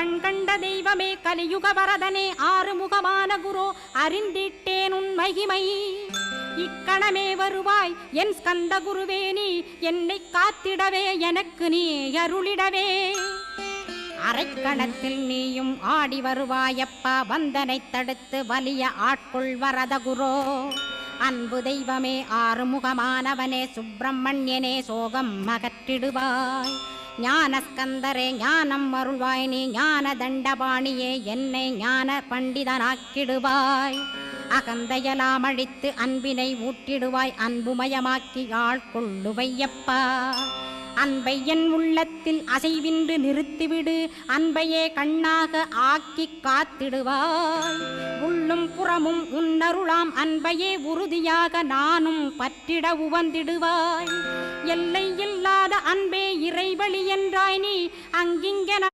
கண்கண்ட தெய்வமே கலியுக வரதனே ஆறுமுகமான குரு அறிந்திட்டேன் உன் மகிமை இக்கணமே வருவாய் என் ஸ்கந்த குருவே நீ என்னை காத்திடவே எனக்கு நீ அருளிடவே அரைக்கணத்தில் நீயும் ஆடி வருவாயப்பா வந்தனை தடுத்து வலிய ஆட்கொள் வரத குரோ அன்பு தெய்வமே ஆறுமுகமானவனே சுப்பிரமணியனே சோகம் அகற்றிடுவாய் ஞானஸ்கந்தரே ஞானம் அருள்வாய் நீ ஞான தண்டபாணியே என்னை ஞான பண்டிதனாக்கிடுவாய் அகந்தையலாம் அழித்து அன்பினை ஊட்டிடுவாய் அன்புமயமாக்கி ஆள்கொள்ளுவையப்பா அன்பை என் உள்ளத்தில் அசைவின்று நிறுத்திவிடு அன்பையே கண்ணாக ஆக்கி காத்திடுவாய் உள்ளும் புறமும் உன்னருளாம் அன்பையே உறுதியாக நானும் பற்றிட உவந்திடுவாய் எல்லை இல்லாத அன்பே இறைவழி என்றாய் நீ அங்கிங்கென